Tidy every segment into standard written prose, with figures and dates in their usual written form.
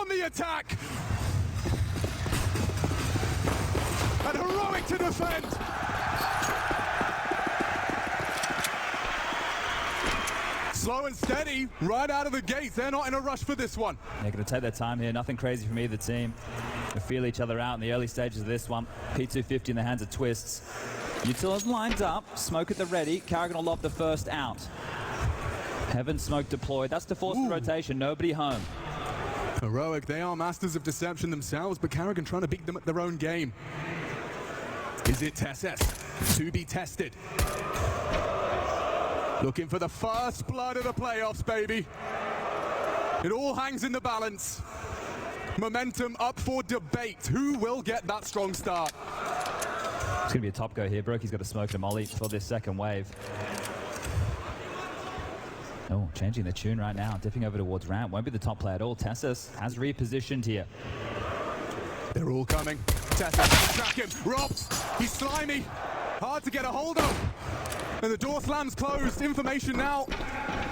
on the attack. And Heroic to defend. Slow and steady right out of the gates. They're not in a rush for this one. They're going to take their time here. Nothing crazy from either team. They feel each other out in the early stages of this one. P250 in the hands of Twists. Utilities lined up. Smoke at the ready. Karrigan will lob the first out. Heaven smoke deployed. That's to force the rotation. Nobody home. Heroic, they are masters of deception themselves, but Karrigan trying to beat them at their own game. Is it TeSS? To be tested. Looking for the first blood of the playoffs, baby. It all hangs in the balance. Momentum up for debate. Who will get that strong start? It's going to be a top go here. Broky's got to smoke a molly for this second wave. Oh, changing the tune right now. Dipping over towards ramp. Won't be the top play at all. TeSS has repositioned here. They're all coming. TeSS, track him. Robs. He's slimy. Hard to get a hold of. And the door slams closed. Information now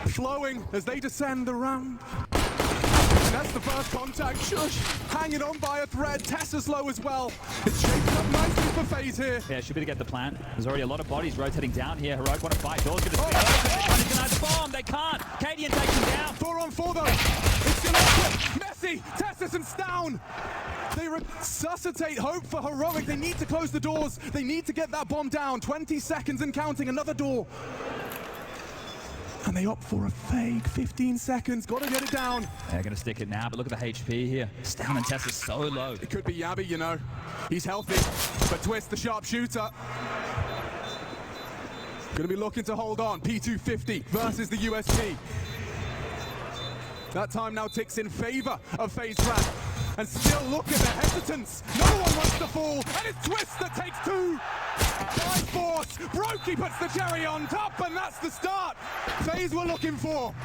flowing as they descend the ramp. And that's the first contact. Shush, hanging on by a thread. TeSS low as well. It's shaping up nicely for FaZe here. Yeah, should be to get the plant. There's already a lot of bodies rotating down here. Heroic want to fight. Door's going to swing open. They're trying to deny the bomb. They can't. Cadian takes him down. 4 on 4 though. It's still up. Messi, TeSS and down. They resuscitate hope for Heroic. They need to close the doors. They need to get that bomb down. 20 seconds and counting. Another door. And they opt for a fake. 15 seconds. Got to get it down. They're going to stick it now, but look at the HP here. Stam and TeSS so low. It could be Yabby, you know. He's healthy. But Twist, the sharpshooter, going to be looking to hold on. P250 versus the USP. That time now ticks in favor of FaZe Rap. And still look at the hesitance. No one wants to fall. And it's Twist that takes 2. By force. Brokey puts the cherry on top, and that's the start FaZe were looking for.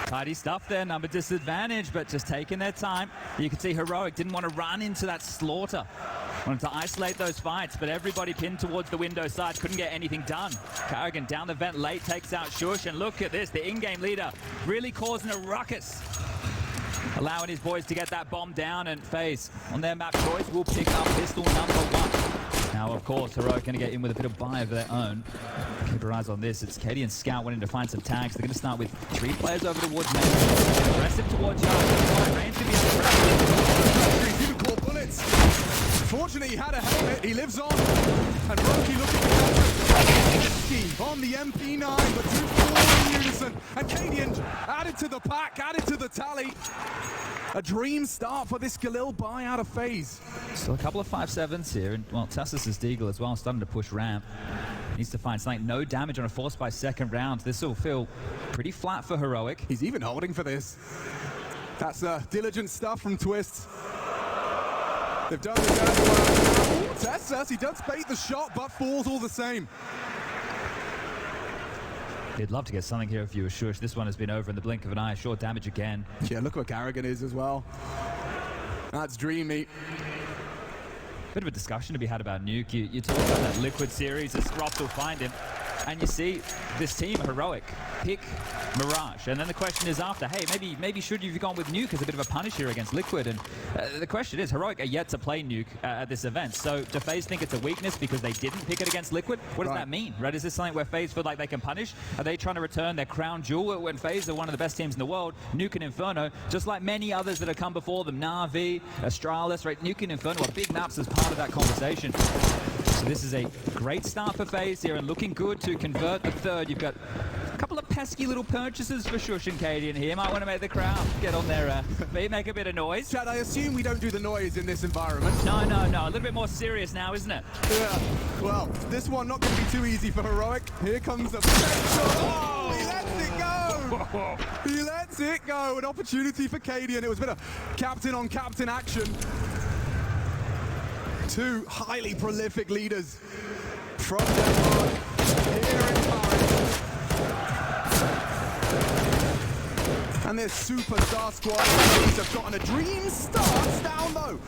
Tidy stuff there, number disadvantage, but just taking their time. You can see Heroic didn't want to run into that slaughter. Wanted to isolate those fights, but everybody pinned towards the window side, couldn't get anything done. Karrigan down the vent late, takes out Shush, and look at this, the in-game leader really causing a ruckus. Allowing his boys to get that bomb down, and FaZe on their map choice will pick up pistol number 1. Now, of course, Heroic going to get in with a bit of buy of their own. Keep your eyes on this. It's Katie and Scout wanting to find some tags. They're going to start with 3 players over towards main. Aggressive towards Yard. Range to be aggressive. He's even caught bullets. Fortunately, he had a helmet. He lives on. And Brokey looking for on the MP9, but 2-4 in unison. And Cadian added to the pack, added to the tally. A dream start for this Galil buy out of FaZe. Still a couple of 5-7s here, and well, TeSS is Deagle as well, starting to push ramp. Needs to find something. No damage on a force by second round. This will feel pretty flat for Heroic. He's even holding for this. That's diligent stuff from Twist. They've done the dirty work. TeSS, he does bait the shot, but falls all the same. They'd love to get something here if you were Shush. This one has been over in the blink of an eye. Short damage again. Yeah, look what Karrigan is as well. That's dreamy. Bit of a discussion to be had about Nuke. You talk about that Liquid series, as Rops will find him. And you see this team, Heroic, pick Mirage. And then the question is after, hey, maybe should you have gone with Nuke as a bit of a punish here against Liquid? And the question is, Heroic are yet to play Nuke at this event. So do FaZe think it's a weakness because they didn't pick it against Liquid? What does that mean, right? Is this something where FaZe feel like they can punish? Are they trying to return their crown jewel when FaZe are one of the best teams in the world? Nuke and Inferno, just like many others that have come before them, Na'Vi, Astralis, right? Nuke and Inferno are big maps as part of that conversation. So this is a great start for FaZe here and looking good to convert the third. You've got a couple of pesky little purchases for Shush and Cadian here. Might want to make the crowd get on their feet, make a bit of noise. Chad, I assume we don't do the noise in this environment. No. A little bit more serious now, isn't it? Yeah. Well, this one not going to be too easy for Heroic. Here comes the oh, he lets it go. He lets it go. An opportunity for Cadian. It was a bit of captain-on-captain action. 2 highly prolific leaders from Denmark here in Paris. And this superstar squad have gotten a dream start down though.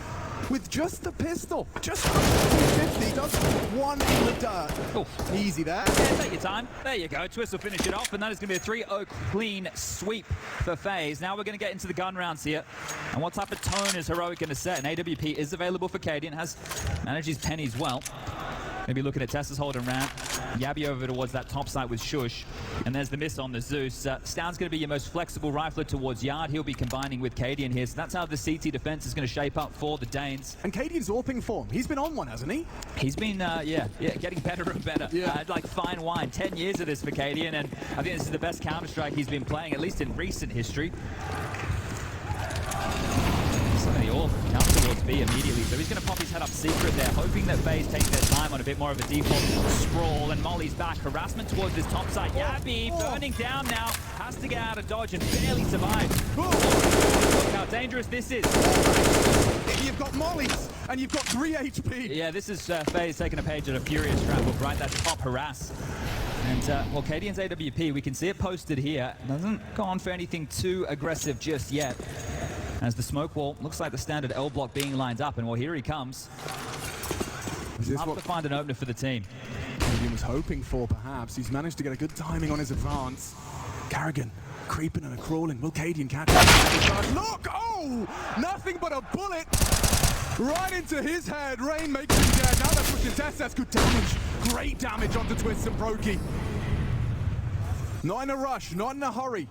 with just the pistol. Just 250, does one in the dirt. Oh, easy there. Yeah, take your time. There you go. Twist will finish it off, and that is going to be a 3-0 clean sweep for FaZe. Now we're going to get into the gun rounds here. And what type of tone is Heroic going to set? And AWP is available for KD and has managed his pennies well. Maybe looking at Tessa's holding ramp. Yabby over towards that top side with Shush. And there's the miss on the Zeus. Stound's going to be your most flexible rifler towards Yard. He'll be combining with Cadian here. So that's how the CT defense is going to shape up for the Danes. And Cadian's AWPing form. He's been on one, hasn't he? He's been, yeah, getting better and better. Yeah. Like fine wine. 10 years of this for Cadian. And I think this is the best Counter-Strike he's been playing, at least in recent history. Somebody all comes towards B immediately, so he's going to pop his head up secret there, hoping that FaZe takes their time on a bit more of a default sprawl, and Molly's back. Harassment towards this top side. Yabby burning down now, has to get out of dodge and barely survive. Look how dangerous this is. You've got Molly's, and you've got 3 HP. Yeah, this is FaZe taking a page at a Furious scrapbook, right? That's top harass. And, well, Cadian's AWP, we can see it posted here. Doesn't go on for anything too aggressive just yet. As the smoke wall looks like the standard L block being lined up, and well, here he comes. Love to find an opener for the team. He was hoping for, perhaps. He's managed to get a good timing on his advance. Carrigan creeping and crawling. Will Cadian catch him? Look! Oh! Nothing but a bullet right into his head. Rain makes him dead. Now they're pushing Tess. That's good damage. Great damage onto Twist and Brokey. Not in a rush, not in a hurry.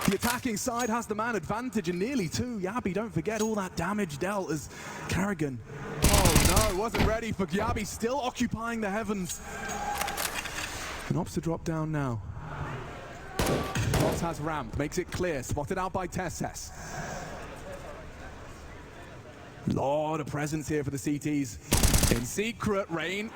The attacking side has the man advantage, and nearly two. Yabby, don't forget all that damage dealt as Carrigan. Oh no, wasn't ready for Yabby, still occupying the heavens. And opts to drop down now. Ops has ramp, makes it clear, spotted out by Tesses. Lot of presence here for the CTs. In secret, Rain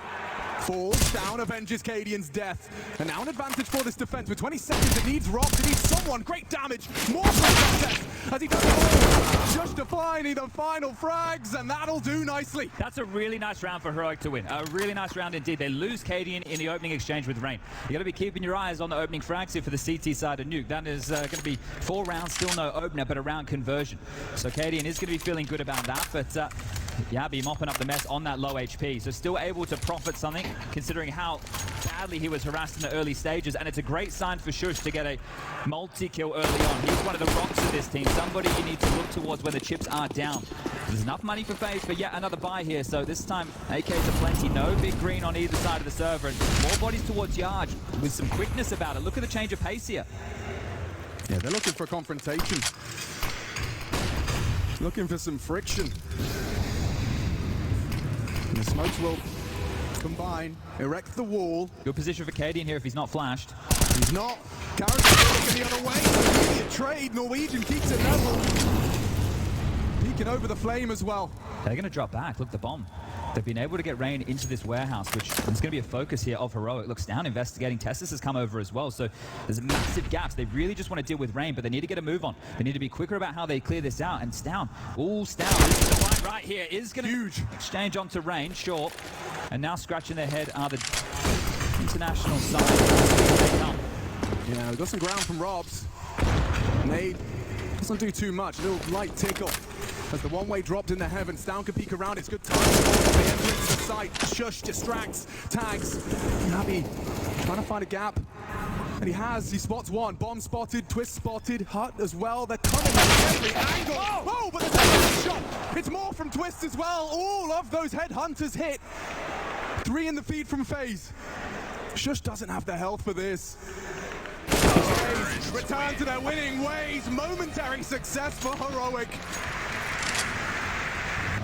falls down, avenges Cadian's death. And now an advantage for this defense. With 20 seconds, it needs Robs, it needs someone. Great damage, more success as he does it all. Just defining the final frags, and that'll do nicely. That's a really nice round for Heroic to win. A really nice round indeed. They lose Cadian in the opening exchange with Rain. You got to be keeping your eyes on the opening frags here for the CT side of Nuke. That is going to be 4 rounds, still no opener, but a round conversion. So Cadian is going to be feeling good about that, but Yabby mopping up the mess on that low HP, so still able to profit something, considering how badly he was harassed in the early stages, and it's a great sign for Shush to get a multi-kill early on. He's one of the rocks of this team, somebody you need to look towards when the chips are down. There's enough money for FaZe for yet another buy here, so this time AKs are plenty, no big green on either side of the server, and more bodies towards Yard with some quickness about it. Look at the change of pace here. Yeah, they're looking for a confrontation. Looking for some friction. And the smokes will combine, erect the wall. Good position for Cadian here if he's not flashed. He's not. Carrigan's looking the other way. Immediate trade. Norwegian keeps it level. Peeking over the flame as well. They're going to drop back. Look, the bomb. They've been able to get Rain into this warehouse, which is going to be a focus here of Heroic. Looks down investigating. Testis has come over as well, so there's massive gaps. They really just want to deal with Rain, but they need to get a move on. They need to be quicker about how they clear this out. And Stown, this is the fight right here, is going to exchange onto Rain, sure. And now scratching their head are the international side. Yeah, we got some ground from Robs. Nade doesn't do too much, a little light tickle. As the one-way dropped in the heavens, Stown can peek around, it's good time. They enter into the site, Shush distracts, tags. Nabi trying to find a gap. And he spots one. Bomb spotted, Twist spotted, Hut as well. They're coming from every angle. Oh, but there's a shot. It's more from Twist as well. All of those headhunters hit. 3 in the feed from FaZe. Shush doesn't have the health for this. FaZe return to their winning ways. Momentary success for Heroic.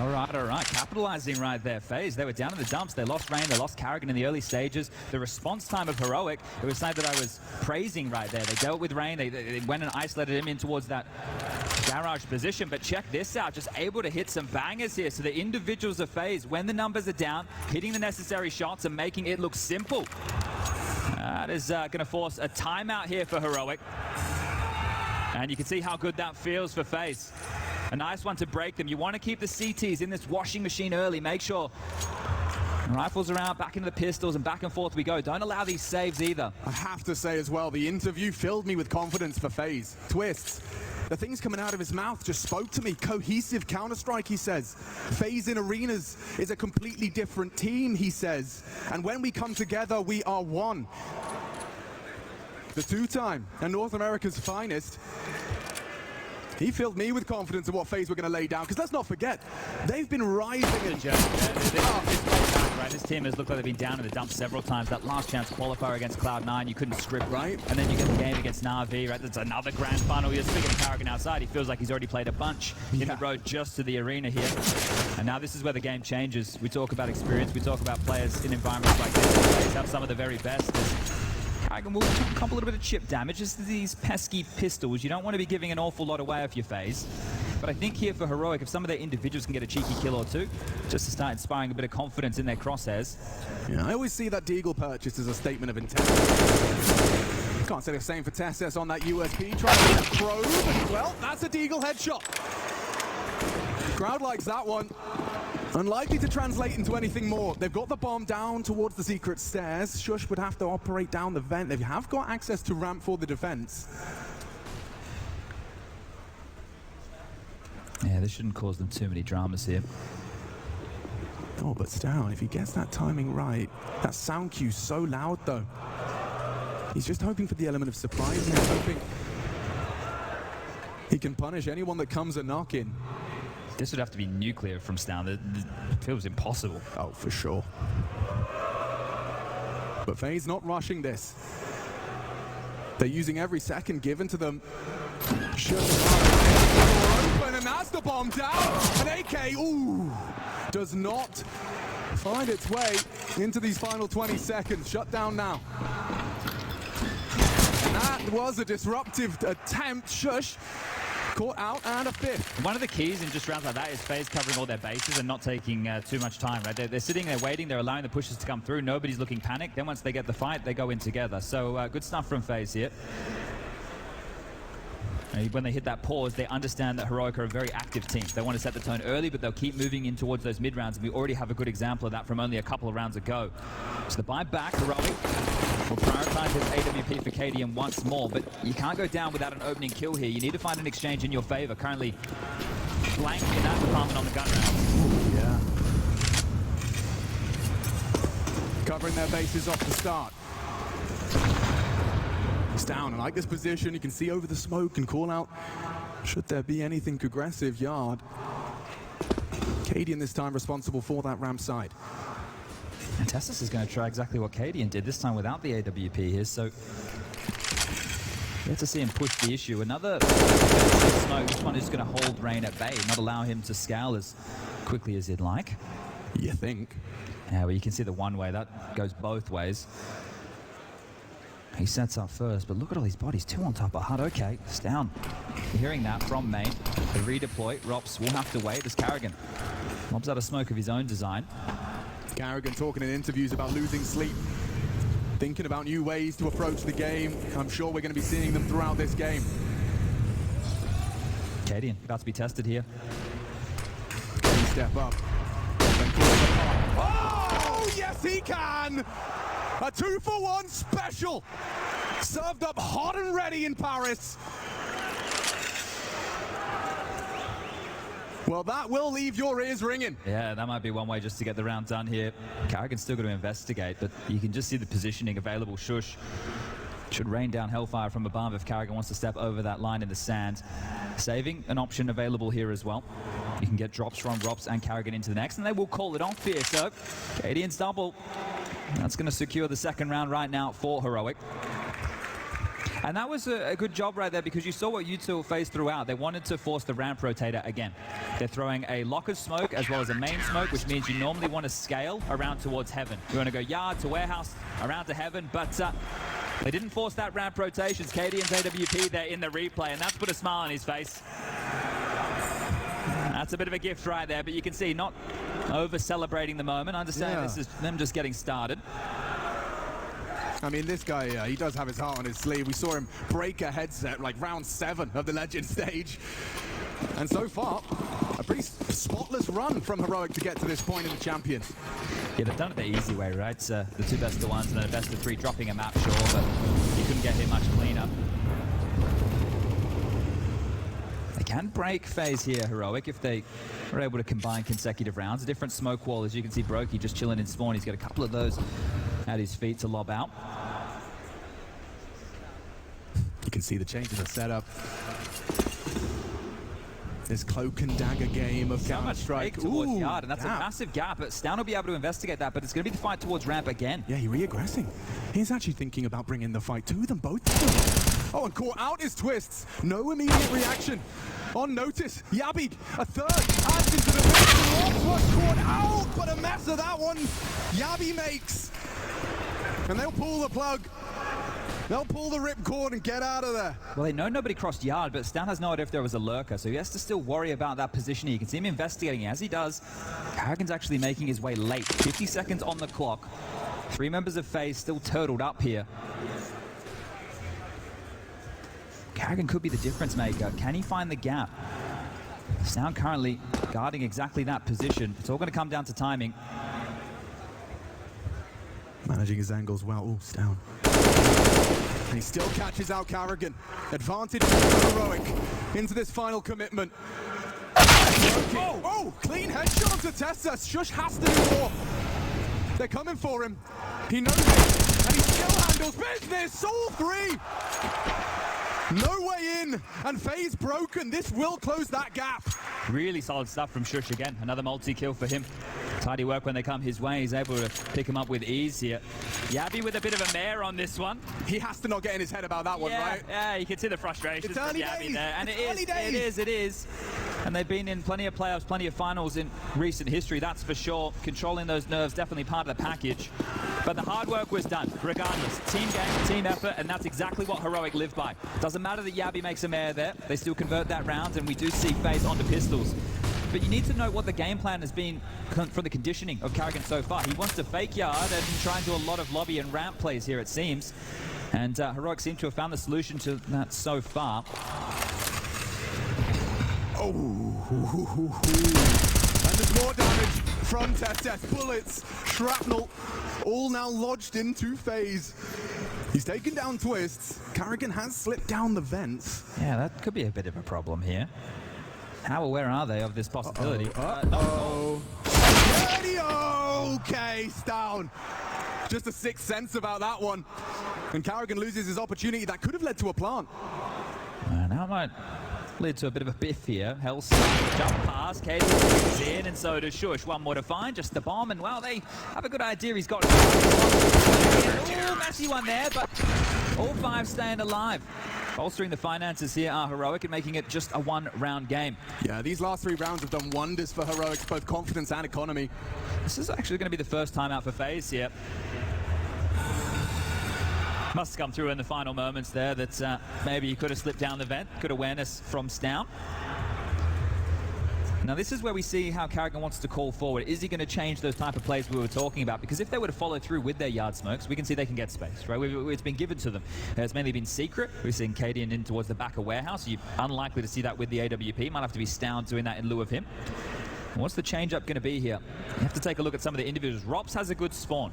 All right. Capitalizing right there, FaZe. They were down in the dumps. They lost Rain. They lost Carrigan in the early stages. The response time of Heroic, it was something that I was praising right there. They dealt with Rain. They went and isolated him in towards that garage position. But check this out. Just able to hit some bangers here. So the individuals of FaZe, when the numbers are down, hitting the necessary shots and making it look simple. That is going to force a timeout here for Heroic. And you can see how good that feels for FaZe. A nice one to break them. You want to keep the CTs in this washing machine early. Make sure rifles are out, back into the pistols, and back and forth we go. Don't allow these saves either. I have to say as well, the interview filled me with confidence for FaZe. Twist, The things coming out of his mouth just spoke to me. Cohesive Counter-Strike, he says. FaZe in arenas is a completely different team, he says. And when we come together, we are one. The two-time and North America's finest. He filled me with confidence of what FaZe were going to lay down, because let's not forget, they've been rising in This team has looked like they've been down in the dumps several times. That last chance qualifier against Cloud9, you couldn't script right. And then you get the game against Na'Vi, right? That's another grand final. You're speaking of Karrigan outside. He feels like he's already played a bunch in the road just to the arena here. And now this is where the game changes. We talk about experience. We talk about players in environments like this. Players have some of the very best. Karrigan will comp a little bit of chip damage. Just these pesky pistols. You don't want to be giving an awful lot away if you're FaZe. But I think here for Heroic, if some of their individuals can get a cheeky kill or two, just to start inspiring a bit of confidence in their crosshairs. Yeah, I always see that Deagle purchase as a statement of intent. Can't say the same for Tessus on that USP. Trying to get a probe, and well, that's a Deagle headshot. Crowd likes that one. Unlikely to translate into anything more. They've got the bomb down towards the secret stairs. Shush would have to operate down the vent. They have got access to ramp for the defense. Yeah, this shouldn't cause them too many dramas here. Oh, but Stown, if he gets that timing right, that sound cue's so loud though. He's just hoping for the element of surprise. He's hoping he can punish anyone that comes a knock-in. This would have to be nuclear from Stown. It feels impossible. Oh, for sure. But FaZe not rushing this. They're using every second given to them. Open, and that's the bomb down. An AK, ooh, does not find its way into these final 20 seconds. Shut down now. And that was a disruptive attempt. Shush. Caught out, and a fifth. One of the keys in just rounds like that is FaZe covering all their bases and not taking too much time, right? They're sitting there waiting, they're allowing the pushes to come through, nobody's looking panicked. Then once they get the fight, they go in together. So good stuff from FaZe here. And when they hit that pause, they understand that Heroic are a very active team. They want to set the tone early, but they'll keep moving in towards those mid-rounds, and we already have a good example of that from only a couple of rounds ago. So the buy back, Heroic will prioritize his AWP for KDM once more, but you can't go down without an opening kill here. You need to find an exchange in your favor. Currently blank in that department on the gun round. Yeah. Covering their bases off the start. He's down. I like this position. You can see over the smoke and call out should there be anything aggressive yard. Cadian this time responsible for that ramp side. And Tessus is going to try exactly what Cadian did, this time without the AWP here, so get to see him push the issue. Another smoke, this one is going to hold Rain at bay, not allow him to scale as quickly as he'd like. You think? Yeah, well, you can see the one way, that goes both ways. He sets up first, but look at all these bodies, two on top of HUD. Okay, it's down. You're hearing that from main. The redeploy, Rops will have to wait as Karrigan mobs out a smoke of his own design. Karrigan talking in interviews about losing sleep, thinking about new ways to approach the game. I'm sure we're going to be seeing them throughout this game. Cadian about to be tested here. Step up. Oh, yes he can! A 2-for-1 special! Served up hot and ready in Paris. Well, that will leave your ears ringing. Yeah, that might be one way just to get the round done here. Karrigan's still going to investigate, but you can just see the positioning available. Shush should rain down hellfire from above if Karrigan wants to step over that line in the sand. Saving an option available here as well. You can get drops from Rops and Karrigan into the next, and they will call it off here. So, Cadian's double. That's going to secure the second round right now for Heroic. And that was a good job right there, because you saw what U2 FaZe threw out. They wanted to force the ramp rotator again. They're throwing a locker smoke as well as a main smoke, which means you normally want to scale around towards heaven. You want to go yard to warehouse, around to heaven, but they didn't force that ramp rotations. Cadian's AWP there in the replay, and that's put a smile on his face. That's a bit of a gift right there, but you can see not over-celebrating the moment. I understand This is them just getting started. I mean, this guy, he does have his heart on his sleeve. We saw him break a headset like round 7 of the Legend stage. And so far, a pretty spotless run from Heroic to get to this point in the Champions. Yeah, they've done it the easy way, right? The 2 best of 1s and then a best of 3 dropping a map, sure, but you couldn't get here much cleaner. can break FaZe here, Heroic, if they are able to combine consecutive rounds. A different smoke wall, as you can see, Brokey just chilling in spawn. He's got a couple of those at his feet to lob out. You can see the change in the setup. This cloak and dagger game of Counter-Strike. Towards yard, and that's a massive gap. But Stan will be able to investigate that, but it's going to be the fight towards ramp again. Yeah, he's re-aggressing. He's actually thinking about bringing the fight to them, both of them. Oh, and caught out his twists. No immediate reaction. On notice, Yabi, a third, adds into the mix. Ross was caught out, but a mess of that one Yabi makes. And they'll pull the plug. They'll pull the ripcord and get out of there. Well, they know nobody crossed yard, but Stan has no idea if there was a lurker, so he has to still worry about that positioning. You can see him investigating. As he does, Karrigan's actually making his way late. 50 seconds on the clock. 3 members of FaZe still turtled up here. Karrigan could be the difference maker. Can he find the gap? Stan currently guarding exactly that position. It's all going to come down to timing. Managing his angles well. Oh, Stan. And he still catches out Karrigan. Advantage for Heroic into this final commitment. Oh, clean headshot to Tessa. Shush has to do more. They're coming for him. He knows it, and he still handles business. All 3. No way in, and FaZe broken. This will close that gap. Really solid stuff from Shush again. Another multi-kill for him. Tidy work when they come his way. He's able to pick him up with ease here. Yabi with a bit of a mare on this one. He has to not get in his head about that one, right? Yeah, you can see the frustration It's from early Yabi days. there. And It's it is. And they've been in plenty of playoffs, plenty of finals in recent history, that's for sure. Controlling those nerves, definitely part of the package. But the hard work was done, regardless. Team game, team effort, and that's exactly what Heroic lived by. Doesn't matter that Yabi makes a mare there. They still convert that round, and we do see FaZe onto pistols. But you need to know what the game plan has been from the conditioning of Karrigan so far. He wants to fake yard and try and do a lot of lobby and ramp plays here, it seems. And Heroic seem to have found the solution to that so far. Oh, and there's more damage from Tess. Bullets, shrapnel, all now lodged into FaZe. He's taken down twists. Karrigan has slipped down the vents. Yeah, that could be a bit of a problem here. How aware are they of this possibility? Okay, Stan. Just a sixth sense about that one. And Karrigan loses his opportunity. That could have led to a plant. Now it might lead to a bit of a biff here. Hellsing jump past, Katie is in, and so does Shush. One more to find, just the bomb, and well, they have a good idea. He's got a messy one there, but all 5 staying alive. Bolstering the finances here are Heroic and making it just a 1-round game. Yeah, these last 3 rounds have done wonders for Heroic, both confidence and economy. This is actually going to be the first time out for FaZe here. Must come through in the final moments there that maybe he could have slipped down the vent. Good awareness from Stout. Now this is where we see how Karrigan wants to call forward. Is he going to change those type of plays we were talking about? Because if they were to follow through with their yard smokes, we can see they can get space, right? It's been given to them. It's mainly been secret. We've seen Cadian in towards the back of warehouse. You're unlikely to see that with the AWP. Might have to be Stout doing that in lieu of him. What's the change-up going to be here? You have to take a look at some of the individuals. Rops has a good spawn,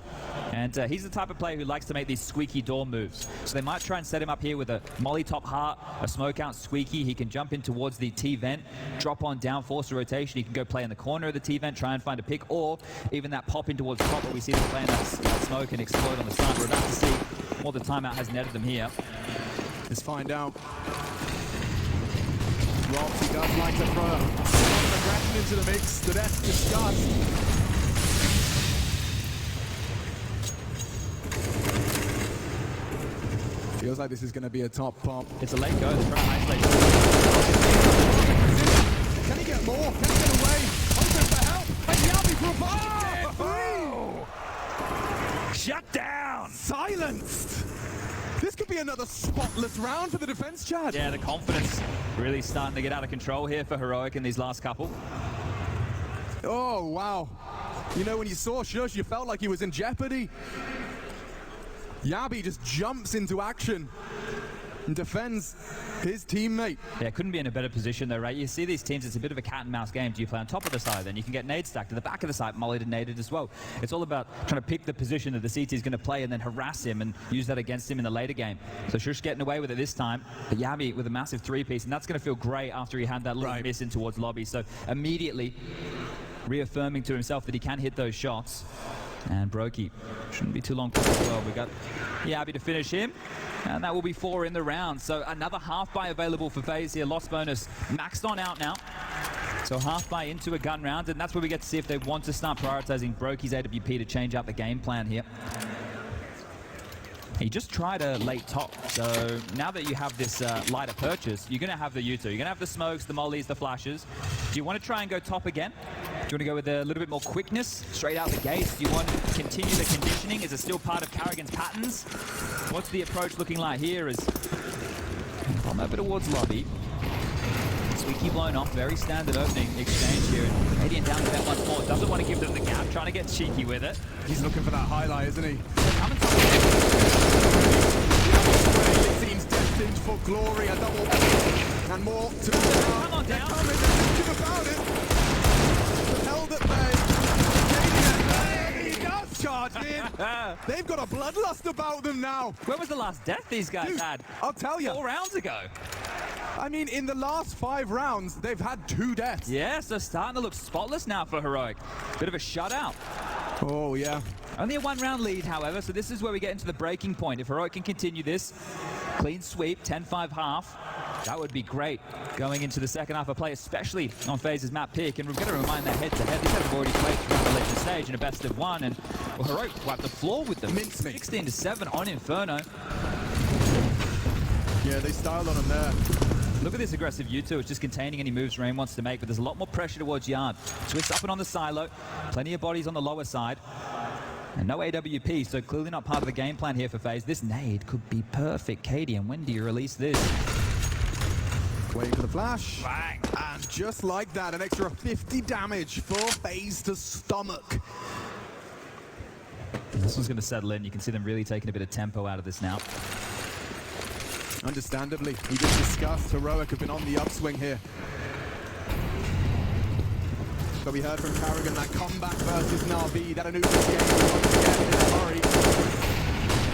and he's the type of player who likes to make these squeaky door moves. So they might try and set him up here with a molly top heart, a smoke out squeaky. He can jump in towards the T-vent, drop on down, force a rotation. He can go play in the corner of the T-vent, try and find a pick, or even that pop in towards top where we see them playing that smoke and explode on the side. We're about to see what the timeout has netted them here. Let's find out. Rops, he does like to throw aggression into the mix that that's discussed. Feels like this is going to be a top pop. It's a late go. They're trying to isolate. Can he get more? Can he get away? Open for help. And Yabi provides. Shut down. Silenced. This could be another spotless round for the defense, Chad. Yeah, the confidence really starting to get out of control here for Heroic in these last couple. Oh, wow. You know, when you saw Shush, you felt like he was in jeopardy. Yabi just jumps into action. and defends his teammate. Yeah, couldn't be in a better position though, right? You see these teams, it's a bit of a cat and mouse game. Do you play on top of the side? Then you can get nade stacked to the back of the site, mollied and naded as well. It's all about trying to pick the position that the CT is going to play and then harass him and use that against him in the later game. So Shush getting away with it this time, but Yabi with a massive three-piece, and that's going to feel great after he had that little miss in towards lobby. So immediately reaffirming to himself that he can hit those shots. And Brokey shouldn't be too long for as well. We got Yabi to finish him, and that will be 4 in the round. So another half buy available for FaZe here. Lost bonus maxed on out now. So half buy into a gun round, and that's where we get to see if they want to start prioritizing Brokey's AWP to change out the game plan here. He just tried a late top, so now that you have this lighter purchase, you're going to have the U2. You're going to have the smokes, the mollies, the flashes. Do you want to try and go top again? Do you want to go with a little bit more quickness straight out the gates? Do you want to continue the conditioning? Is it still part of Carrigan's patterns? What's the approach looking like here? Is from over towards lobby. Squeaky blown off, very standard opening exchange here. And Canadian down to that once more. Doesn't want to give them the gap, trying to get cheeky with it. He's looking for that highlight, isn't he? Coming top. It seems destined for glory, a double and more to come. Come on down. They're thinking about it. Held at bay. He does charge in. They've got a bloodlust about them now. When was the last death these guys Dude, had? I'll tell you. 4 rounds ago. I mean, in the last 5 rounds, they've had 2 deaths. Yeah, so starting to look spotless now for Heroic. Bit of a shutout. Oh, yeah. Only a 1-round lead, however, so this is where we get into the breaking point. If Heroic can continue this, clean sweep, 10-5 half, that would be great going into the second half of play, especially on FaZe's map pick. And we're going to remind that head-to-head. These guys have already played throughout the legend stage in a best of 1, and well, Heroic wiped the floor with them. 16-7 on Inferno. Yeah, they styled on him there. Look at this aggressive U2. It's just containing any moves Rain wants to make, but there's a lot more pressure towards Yard. Twist up and on the silo. Plenty of bodies on the lower side. And no AWP, so clearly not part of the game plan here for FaZe. This nade could be perfect. Katie, and when do you release this? Waiting for the flash. Bang. And just like that, an extra 50 damage for FaZe to stomach. This one's going to settle in. You can see them really taking a bit of tempo out of this now. Understandably, we just discussed Heroic have been on the upswing here. So we heard from Carrigan that comeback versus Na'Vi, that Anubis game was once again in a hurry.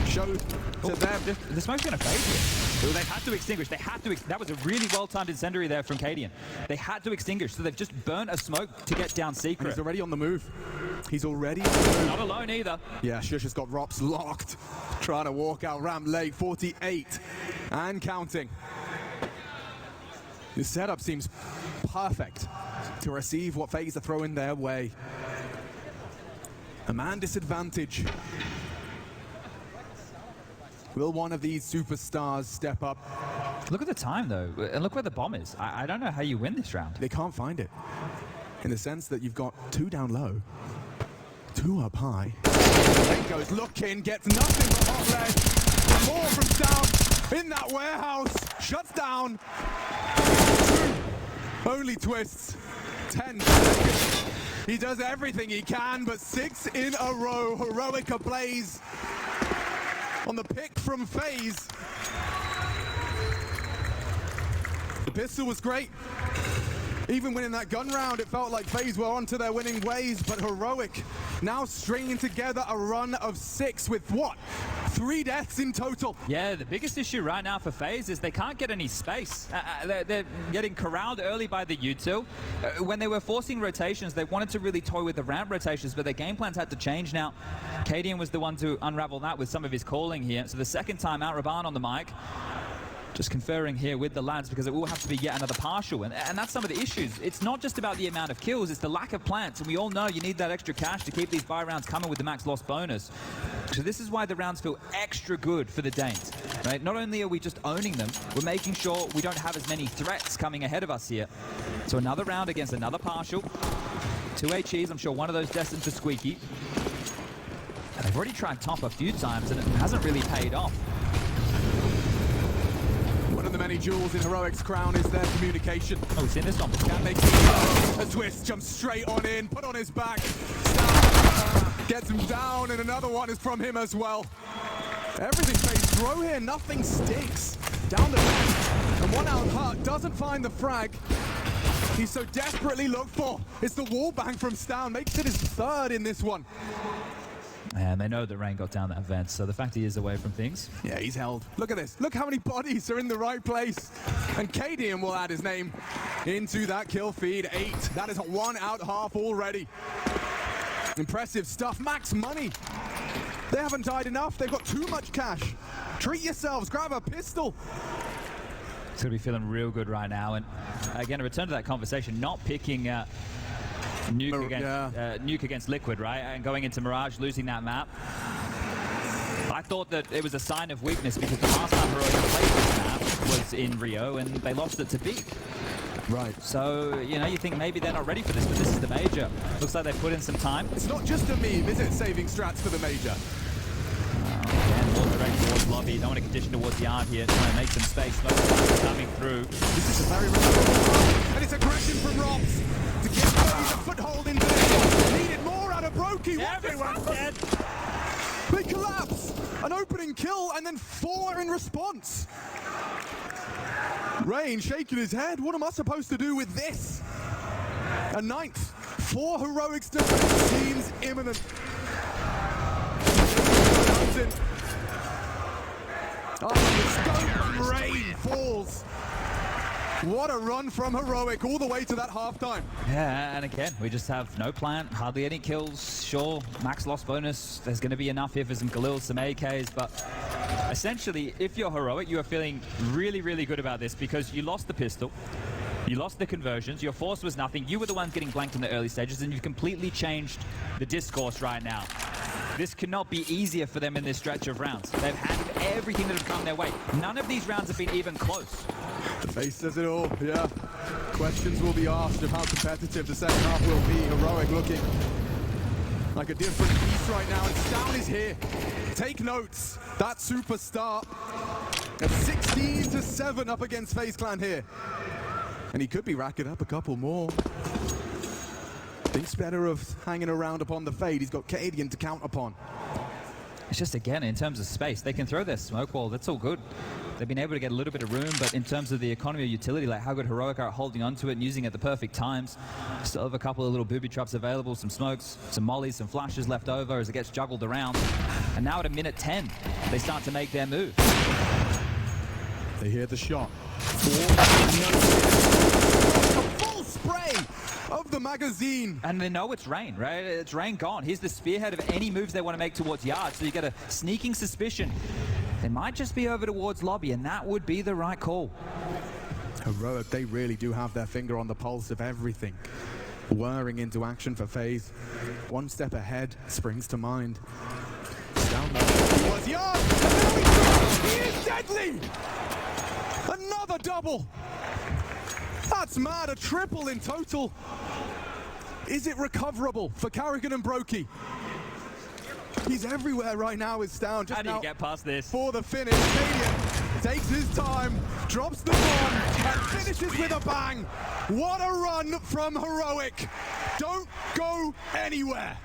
Showed to them. The smoke's going to fade here. They had to extinguish. They had to. That was a really well-timed incendiary there from Cadian. They had to extinguish, so they've just burnt a smoke to get down secret. And he's already on the move. He's already on the move. Not alone either. Yeah, Shush has got Rops locked. Trying to walk out ramp late, 48 and counting. The setup seems perfect to receive what FaZe are throwing their way. A man disadvantage. Will one of these superstars step up? Look at the time, though, and look where the bomb is. I don't know how you win this round. They can't find it. In the sense that you've got 2 down low, 2 up high. Goes looking, gets nothing but hot leg. More from down in that warehouse. Shuts down. 2 only twists. 10 seconds. He does everything he can, but 6 in a row. Heroic ablaze on the pick from FaZe. The pistol was great. Even winning that gun round, it felt like FaZe were onto their winning ways, but Heroic now stringing together a run of 6 with what? 3 deaths in total. Yeah, the biggest issue right now for FaZe is they can't get any space. They're getting corralled early by the U2. When they were forcing rotations, they wanted to really toy with the ramp rotations, but their game plans had to change now. Cadian was the one to unravel that with some of his calling here. So the second time out, Raban on the mic. Just conferring here with the lads because it will have to be yet another partial, and that's some of the issues. It's not just about the amount of kills, it's the lack of plants, and we all know you need that extra cash to keep these buy rounds coming with the max loss bonus. So this is why the rounds feel extra good for the Danes, right? Not only are we just owning them, we're making sure we don't have as many threats coming ahead of us here. So another round against another partial. 2 HEs, I'm sure one of those destined for Squeaky. They've already tried top a few times and it hasn't really paid off. One of the many jewels in Heroic's crown is their communication. Oh, we've seen this one. Can make a twist, jumps straight on in, put on his back, gets him down, and another one is from him as well. Everything FaZe throw here, nothing stinks. down the bench, and one out Hut doesn't find the frag he's so desperately looked for. It's the wall bang from Stown, makes it his third in this one. And they know that Rain got down that vent, so the fact he is away from things. Yeah, he's held. Look at this. Look how many bodies are in the right place. And Cadian will add his name into that kill feed. 8. That is 1 out half already. Impressive stuff. Max money. They haven't died enough. They've got too much cash. Treat yourselves. Grab a pistol. He's going to be feeling real good right now. And again, a return to that conversation, not picking Nuke against Liquid, right? And going into Mirage, losing that map. I thought that it was a sign of weakness because the last time Heroic played this map was in Rio and they lost it to Beak. Right. So, you know, you think maybe they're not ready for this, but this is the major. Looks like they've put in some time. It's not just a meme, is it? Saving strats for the major. Again, more direct towards lobby. Don't want to condition towards yard here. Trying to make some space. No flash coming through. This is a very risky, and it's aggression from Robs to give FaZe a foothold into this one. Needed more out of Brokey. Everyone's dead. They collapse. An opening kill and then 4 in response. Rain shaking his head. What am I supposed to do with this? A 9th. 4 heroics defense seems imminent. Oh, the scope and Rain falls. What a run from Heroic all the way to that halftime. Yeah, and again, we just have no plant, hardly any kills. Sure, max loss bonus. There's going to be enough here for some Galils, some AKs, but essentially, if you're Heroic, you are feeling really, really good about this because you lost the pistol. You lost the conversions, your force was nothing, you were the ones getting blanked in the early stages, and you've completely changed the discourse right now. This cannot be easier for them in this stretch of rounds. They've had everything that have come their way. None of these rounds have been even close. The FaZe says it all, yeah. Questions will be asked of how competitive the second half will be. Heroic looking like a different beast right now, and Stown is here. Take notes, that super start. A 16-7 up against FaZe Clan here. And he could be racking up a couple more. Thinks better of hanging around upon the fade. He's got Cadian to count upon. It's just, again, in terms of space, they can throw their smoke wall. That's all good. They've been able to get a little bit of room, but in terms of the economy or utility, like how good Heroic are at holding onto it and using it at the perfect times. Still have a couple of little booby traps available, some smokes, some mollies, some flashes left over as it gets juggled around. And now at a minute 10, they start to make their move. They hear the shot. A full spray of the magazine. And they know it's Rain, right? It's Rain gone. He's the spearhead of any moves they want to make towards yard. So you get a sneaking suspicion. They might just be over towards lobby, and that would be the right call. Heroic, they really do have their finger on the pulse of everything. Whirring into action for FaZe. One step ahead springs to mind. Down there. He was yard! And now he is deadly! Another double! That's mad, a triple in total. Is it recoverable for Carrigan and Brokey? He's everywhere right now with Stown. Just How do you get past this? For the finish, Cadian takes his time, drops the bomb, and finishes with a bang. What a run from Heroic. Don't go anywhere.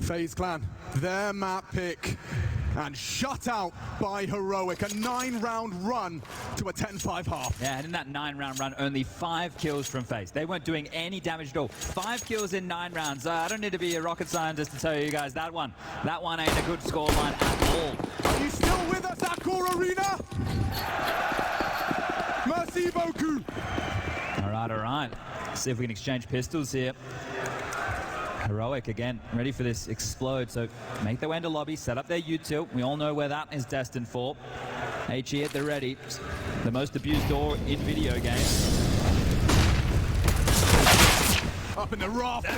FaZe Clan, their map pick, and shut out by Heroic. A 9-round run to a 10-5 half. Yeah, and in that 9-round run, only 5 kills from FaZe. They weren't doing any damage at all. 5 kills in 9 rounds. I don't need to be a rocket scientist to tell you guys that one ain't a good scoreline at all. Are you still with us, Accor Arena? Merci beaucoup. All right. See if we can exchange pistols here. Heroic again, ready for this explode. So make their way into lobby, set up their U-tilt. We all know where that is destined for. HE at the ready. The most abused door in video games. Up in the rafters.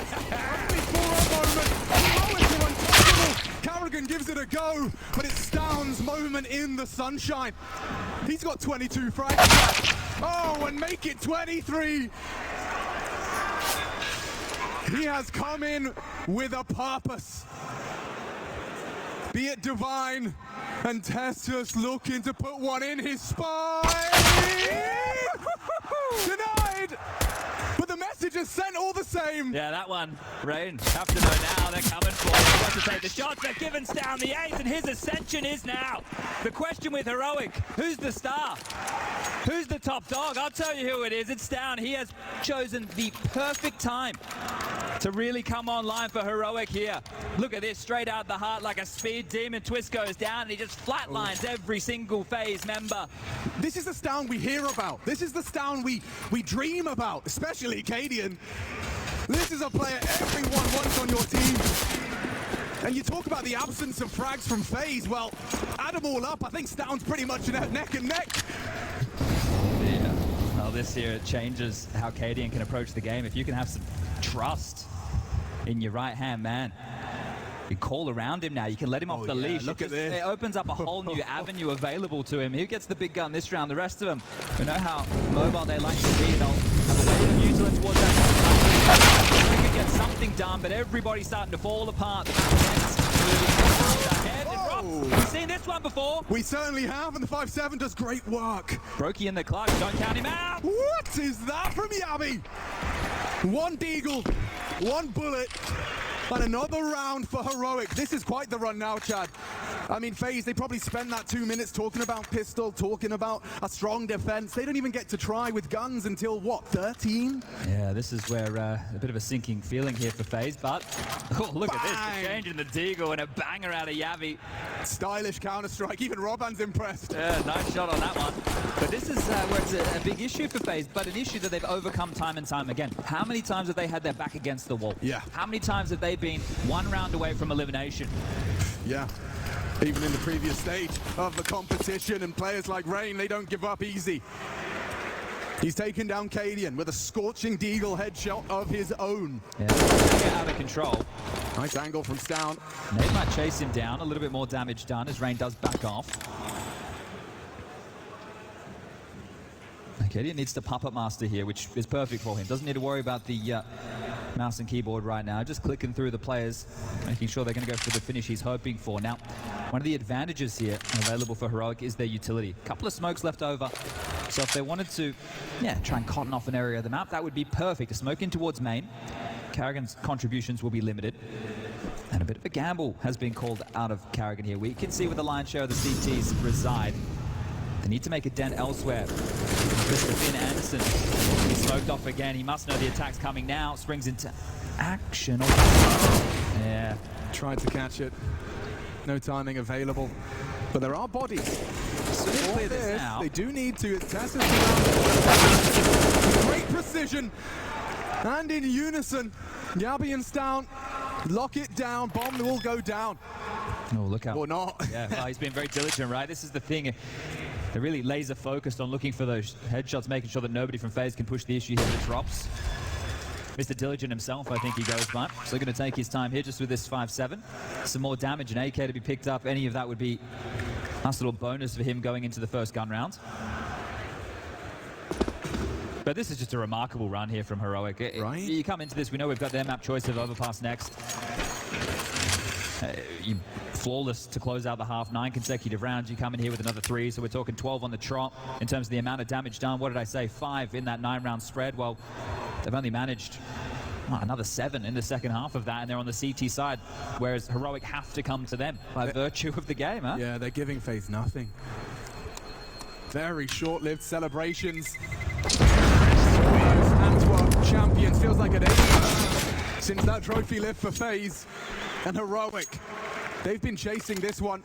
For a moment. Heroic are untouchable. Carrigan gives it a go, but it's Stown's moment in the sunshine. He's got 22 frags. Oh, and make it 23. He has come in with a purpose. Be it divine, and Testus looking to put one in his spine. Denied! But the message is sent all the same. Yeah, that one, Rain, have to know now they're coming for him. He wants to take the shots, they're giving Stown the ace, and his ascension is now. The question with Heroic, who's the star? Who's the top dog? I'll tell you who it is, it's Stown. He has chosen the perfect time to really come online for Heroic here. Look at this, straight out the heart like a speed demon. Twist goes down and he just flatlines every single FaZe member. This is the Stown we hear about. This is the Stown we dream about, especially Cadian. This is a player everyone wants on your team. And you talk about the absence of frags from FaZe. Well, add them all up, I think Stown's pretty much neck and neck. Yeah, well, this here, it changes how Cadian can approach the game. If you can have some trust in your right-hand man, you call around him now. You can let him off the leash. Look at this. It opens up a whole new avenue available to him. He gets the big gun this round. The rest of them, we know how mobile they like to be. They'll have a way to use it towards that. We could get something done, but everybody's starting to fall apart. The We've seen this one before. We certainly have, and the 5-7 does great work. Brokey in the clutch. Don't count him out. What is that from Yabby? One deagle, one bullet, and another round for Heroic. This is quite the run now, Chad. I mean, FaZe, they probably spent that 2 minutes talking about pistol, talking about a strong defense. They don't even get to try with guns until, what, 13? Yeah, this is where a bit of a sinking feeling here for FaZe, but oh, look Bang! at this, changing the deagle and a banger out of Yavi. Stylish counter-strike, even Robban's impressed. Yeah, nice shot on that one. But this is where it's a big issue for FaZe, but an issue that they've overcome time and time again. How many times have they had their back against the wall? Yeah. How many times have they been 1 round away from elimination? Yeah. Even in the previous stage of the competition, and players like Rain, they don't give up easy. He's taken down Cadian with a scorching deagle headshot of his own. Yeah, get out of control. Nice angle from Stown. They might chase him down, a little bit more damage done as Rain does back off. Cadian needs to puppet master here, which is perfect for him. Doesn't need to worry about the mouse and keyboard right now, just clicking through the players, making sure they're going to go for the finish he's hoping for. Now, one of the advantages here available for Heroic is their utility. A couple of smokes left over, so if they wanted to, try and cotton off an area of the map, that would be perfect. A smoke in towards main. Carrigan's contributions will be limited. And a bit of a gamble has been called out of Carrigan here. We can see where the lion's share of the CTs reside. They need to make a dent elsewhere. Mr. Finn Anderson, he's smoked off again. He must know the attack's coming now. Springs into action. Yeah. Tried to catch it. No timing available. But there are bodies. So they clear this now. They do need to. Test great precision. And in unison, Yabi and Stown lock it down. Bomb will go down. Oh, look out. Or not. Yeah, well, he's been very diligent, right? This is the thing. They're really laser focused on looking for those headshots, making sure that nobody from FaZe can push the issue here with drops. Mr. Diligent himself, I think he goes by. So going to take his time here just with this 5-7. Some more damage and AK to be picked up. Any of that would be a nice little bonus for him going into the first gun round. But this is just a remarkable run here from Heroic. Right. You come into this, we know we've got their map choice of overpass next. Flawless to close out the half, 9 consecutive rounds. You come in here with another 3, so we're talking 12 on the trot in terms of the amount of damage done. What did I say? 5 in that 9-round spread. Well, they've only managed another 7 in the second half of that, and they're on the CT side, whereas Heroic have to come to them by virtue of the game, huh? Yeah, they're giving FaZe nothing. Very short-lived celebrations. Antwerp champions. Feels like an age since that trophy lift for FaZe. And Heroic, they've been chasing this one.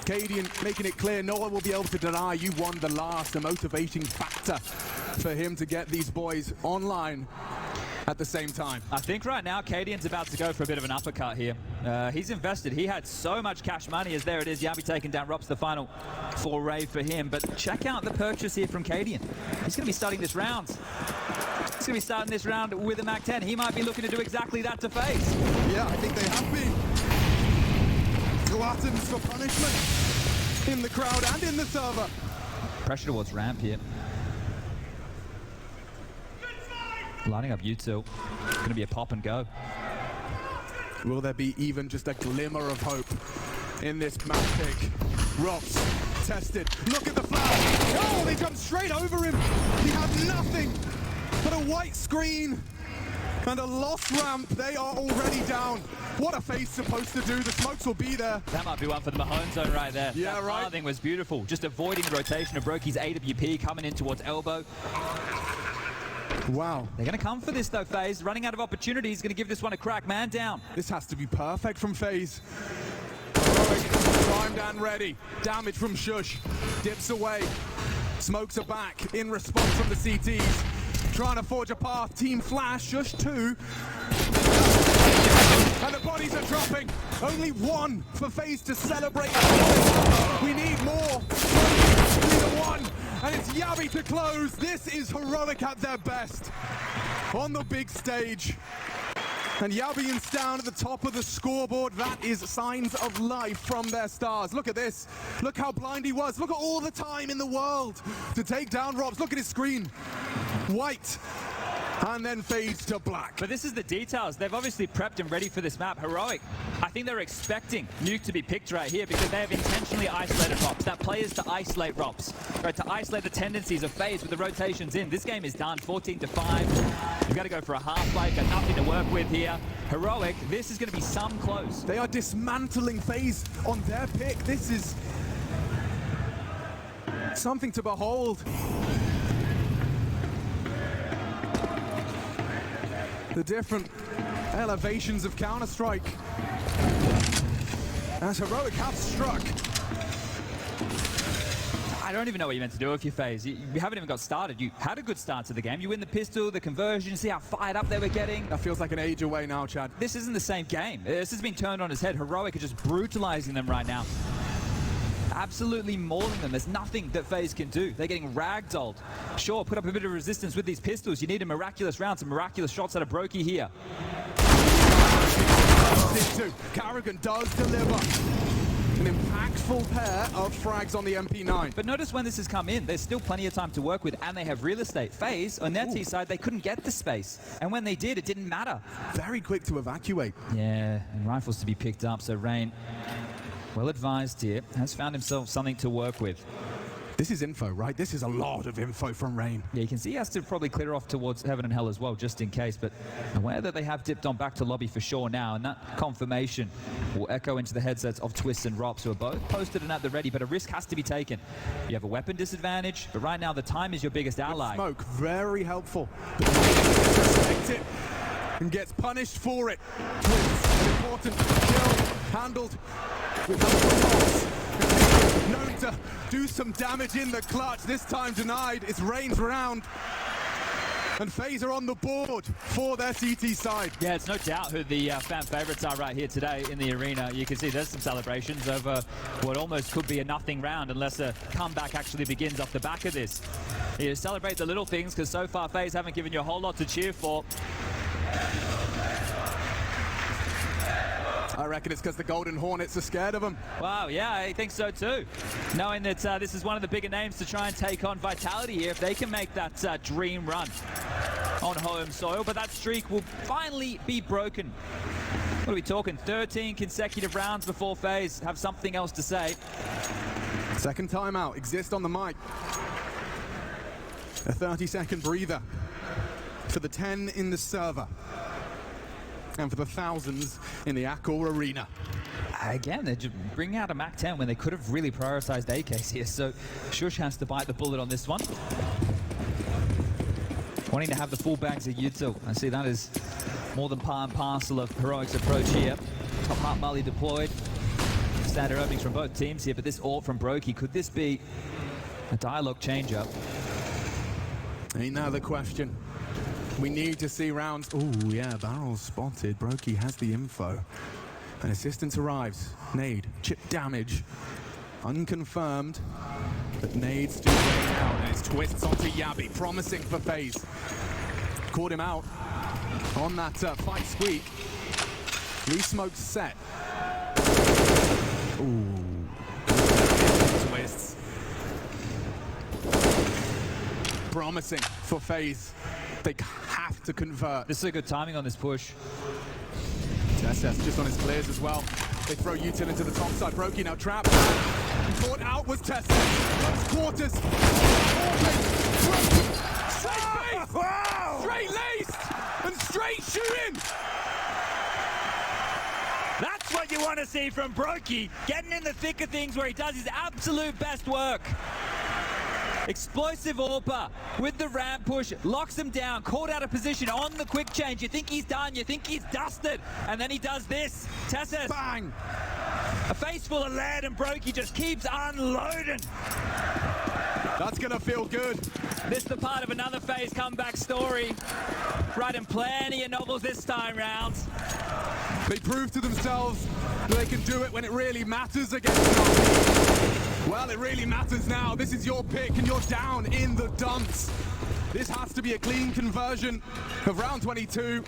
Cadian making it clear no one will be able to deny you won the last. A motivating factor for him to get these boys online at the same time. I think right now Cadian's about to go for a bit of an uppercut here. He's invested. He had so much cash money as there it is. Yabi taking down Rops, the final foray for him. But check out the purchase here from Cadian. He's going to be starting this round. He's going to be starting this round with a MAC-10. He might be looking to do exactly that to FaZe. Yeah, I think they have been. Gluttons for punishment in the crowd and in the server. Pressure towards ramp here. Lining up U2. Going to be a pop and go. Will there be even just a glimmer of hope in this map pick? Rops tested. Look at the flash. Oh, they jumped straight over him. He had nothing but a white screen and a lost ramp. They are already down. What are FaZe supposed to do? The smokes will be there. That might be one for the Mahone zone right there. Yeah, that right. thing was beautiful. Just avoiding the rotation of Brokey's AWP coming in towards elbow. Wow. They're going to come for this though, FaZe. Running out of opportunities, going to give this one a crack. Man down. This has to be perfect from FaZe. Primed and ready. Damage from Shush. Dips away. Smokes are back in response from the CTs. Trying to forge a path. Team Flash. Shush 2. And the bodies are dropping. Only one for FaZe to celebrate. We need more. 3-1. And it's Yabi to close. This is Heroic at their best. On the big stage. And Yabian's down at the top of the scoreboard. That is signs of life from their stars. Look at this. Look how blind he was. Look at all the time in the world to take down Robs. Look at his screen. White. And then fades to black. But this is the details. They've obviously prepped and ready for this map. Heroic, I think they're expecting Nuke to be picked right here because they have intentionally isolated Rops. That play is to isolate Rops, right? To isolate the tendencies of FaZe with the rotations in. This game is done, 14-5. You've got to go for a half-life, got nothing to work with here. Heroic, this is going to be some close. They are dismantling FaZe on their pick. This is something to behold. The different elevations of Counter-Strike. As Heroic have struck. I don't even know what you're meant to do if you're FaZe. You haven't even got started. You had a good start to the game. You win the pistol, the conversion, see how fired up they were getting. That feels like an age away now, Chad. This isn't the same game. This has been turned on its head. Heroic are just brutalizing them right now. Absolutely mauling them. There's nothing that FaZe can do. They're getting ragdolled. Sure, put up a bit of resistance with these pistols. You need a miraculous round, some miraculous shots out of Brokey here. Carrigan does deliver an impactful pair of frags on the MP9. But notice when this has come in, there's still plenty of time to work with, and they have real estate. FaZe, on their T side, they couldn't get the space. And when they did, it didn't matter. Very quick to evacuate. Yeah, and rifles to be picked up, so Rain, well advised here, has found himself something to work with. This is info, right? This is a lot of info from Rain. Yeah, you can see he has to probably clear off towards Heaven and Hell as well, just in case, but aware that they have dipped on back to lobby for sure now, and that confirmation will echo into the headsets of Twist and Rops, who are both posted and at the ready, but a risk has to be taken. You have a weapon disadvantage, but right now the time is your biggest ally. Smoke, very helpful. Respect it and gets punished for it. Twist, an important kill, handled with the known to do some damage in the clutch. This time denied. It's Rain's round. And FaZe are on the board for their CT side. Yeah, it's no doubt who the fan favorites are right here today in the arena. You can see there's some celebrations over what almost could be a nothing round unless a comeback actually begins off the back of this. You celebrate the little things because so far FaZe haven't given you a whole lot to cheer for. I reckon it's because the Golden Hornets are scared of them. Wow, yeah, I think so too. Knowing that this is one of the bigger names to try and take on Vitality here, if they can make that dream run on home soil, but that streak will finally be broken. What are we talking? 13 consecutive rounds before FaZe have something else to say. Second timeout, exist on the mic. A 30-second breather for the 10 in the server. and for the thousands in the Accor Arena. Again, they just bring out a MAC-10 when they could have really prioritized AKs here, so Shush has to bite the bullet on this one. Wanting to have the full bags of util. I see that is more than part and parcel of Heroic's approach here. Top Heart Molly deployed. Standard openings from both teams here, but this AWP from Brokey, could this be a dialogue changer? Ain't that the question? We need to see rounds. Oh yeah, barrels spotted. Brokey has the info. An assistance arrives. Nade, chip damage. Unconfirmed, but Nade's still going out, and it's twists onto Yabi, promising for FaZe. Caught him out on that fight squeak. 3 smokes set. Ooh. Twists. Promising for FaZe. They have to convert. This is a good timing on this push. TSS just on his clears as well. They throw util into the top side. Brokey now trapped. Caught out was TSS. Close quarters. Straight face. Wow. Straight laced. And straight shooting. That's what you want to see from Brokey. Getting in the thick of things where he does his absolute best work. Explosive AWPer with the ramp push, locks him down, caught out of position on the quick change. You think he's done, you think he's dusted, and then he does this. TSS, Bang! A face full of lead, and Brokey just keeps unloading. That's gonna feel good. This is the part of another FaZe comeback story. Writing plenty of novels this time round. They prove to themselves that they can do it when it really matters against them. Well, it really matters now. This is your pick, and you're down in the dumps. This has to be a clean conversion of round 22.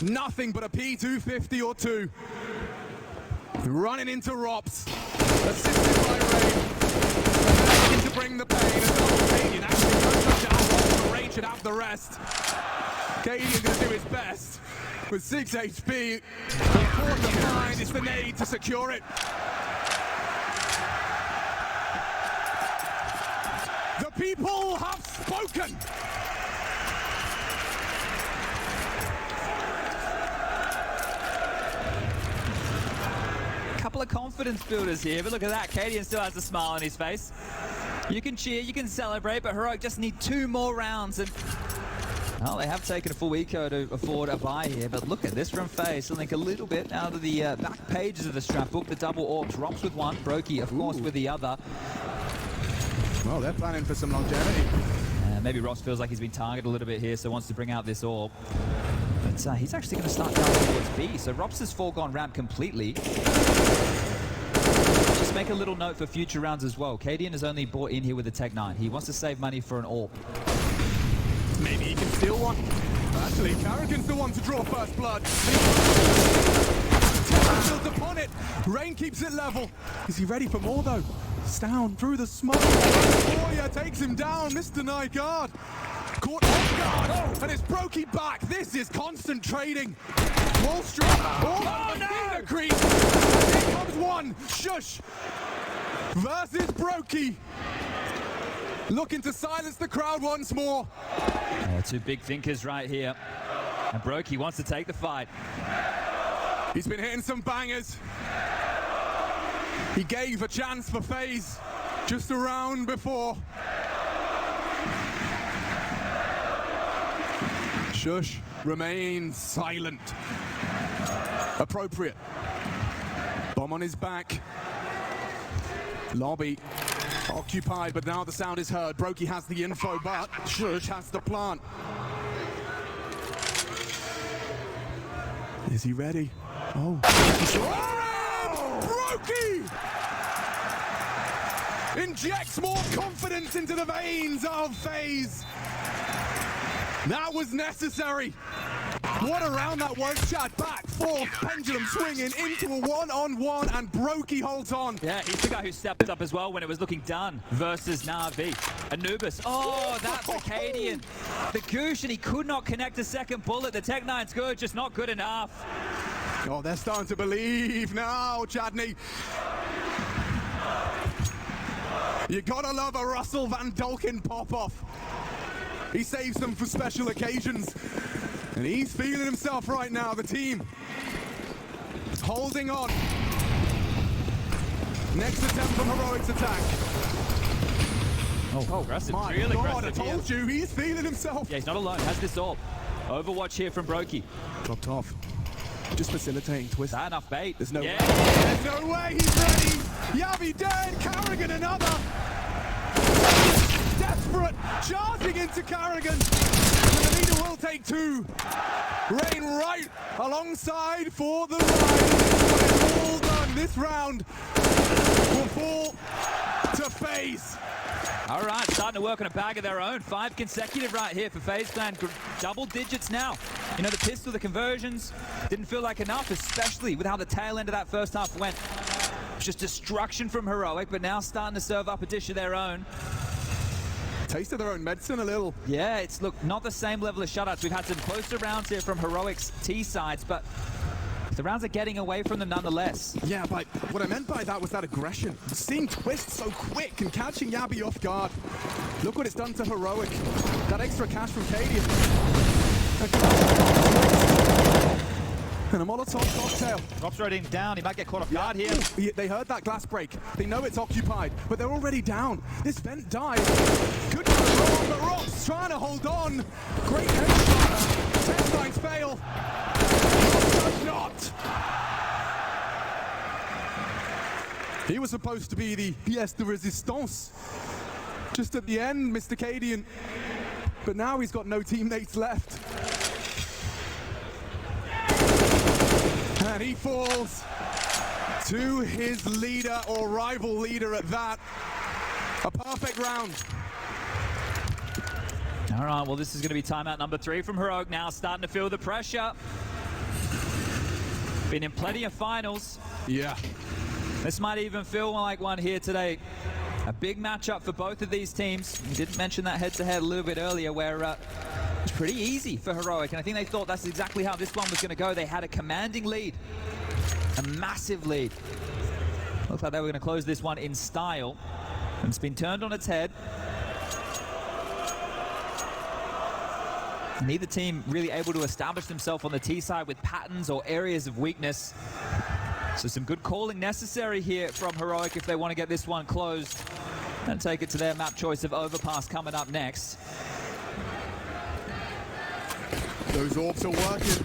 Nothing but a P250 or 2. Running into Rops. Assisted by Rain. Looking to bring the pain. And Cadian actually goes up down. The Rain should have the rest. Cadian going to do his best. With 6 HP. He caught the line. It's the nade to secure it. The people have spoken. Couple of confidence builders here, but look at that. Cadian still has a smile on his face. You can cheer, you can celebrate, but Heroic just need 2 more rounds. And well, they have taken a full eco to afford a buy here, but look at this from FaZe. I think a little bit out of the back pages of the strap book. The double AWPs, Rops with one, Brokey, of course, with the other. Well, they're planning for some longevity. Maybe Ross feels like he's been targeted a little bit here, so wants to bring out this AWP. But he's actually going to start down towards B. So Rops has foregone ramp completely. Just make a little note for future rounds as well. Cadian has only bought in here with the Tech 9. He wants to save money for an AWP. Maybe he can steal one. Actually, Carrigan's the one to draw first blood. Builds upon it. Rain keeps it level. Is he ready for more though? Down through the smoke. Warrior takes him down. Mr. Nygaard caught off guard, and it's Brokey back. This is concentrating. Wall Street. Oh no! Creep. Here comes one. Shush versus Brokey. Looking to silence the crowd once more. 2 big thinkers right here. And Brokey wants to take the fight. He's been hitting some bangers. He gave a chance for FaZe just a round before. Shush remains silent. Appropriate. Bomb on his back. Lobby occupied, but now the sound is heard. Brokey has the info, but Shush has the plant. Is he ready? Oh. Brokey injects more confidence into the veins of FaZe. That was necessary. What a round that was, Chad. Back, forth, pendulum swinging into a one-on-one, and Brokey holds on. Yeah, he's the guy who stepped up as well when it was looking done versus Na'Vi. Anubis, oh, that's Cadian. The Goosh, and he could not connect a second bullet. The Tech 9's good, just not good enough. Oh, they're starting to believe now, Chadney. You gotta love a Russell Van Dolkin pop-off. He saves them for special occasions. And he's feeling himself right now, the team. Holding on. Next attempt from Heroic's attack. Oh, aggressive. My Real God, aggressive. I told you, he's feeling himself. Yeah, he's not alone. Has this all. Overwatch here from Brokey. Dropped off. Just facilitating twist. Is that enough bait? There's no yeah. way. There's no way he's ready. Yabi dead. Carrigan another. Desperate. Charging into Carrigan. And the leader will take two. Rain right alongside for the ride. It's all done. This round will fall to FaZe. All right, starting to work on a bag of their own. 5 consecutive right here for FaZe Clan. Double digits now. You know, the pistol, the conversions, didn't feel like enough, especially with how the tail end of that first half went. Just destruction from Heroic, but now starting to serve up a dish of their own. Taste of their own medicine a little. Yeah, it's, look, not the same level of shutouts. We've had some closer rounds here from Heroic's T sides, but the rounds are getting away from them nonetheless. Yeah, but what I meant by that was that aggression. Seeing Twist so quick and catching Yabi off guard. Look what it's done to Heroic. That extra cash from Cadian. And a Molotov cocktail. Drops right in down. He might get caught off guard here. They heard that glass break. They know it's occupied, but they're already down. This vent died. Could go wrong, but Rock's trying to hold on. Great headshot. 10 lines fail. Does not. He was supposed to be the pièce de résistance. Just at the end, Mr. Cadian. But now he's got no teammates left. And he falls to his leader, or rival leader at that. A perfect round. All right, well, this is going to be timeout number 3 from Heroic now, starting to feel the pressure. Been in plenty of finals. Yeah. This might even feel like one here today. A big matchup for both of these teams. We did mention that head-to-head a little bit earlier where it was pretty easy for Heroic, and I think they thought that's exactly how this one was going to go. They had a commanding lead, a massive lead. Looks like they were going to close this one in style, and it's been turned on its head. Neither team really able to establish themselves on the T side with patterns or areas of weakness. So some good calling necessary here from Heroic if they want to get this one closed and take it to their map choice of Overpass coming up next. Those orbs are working.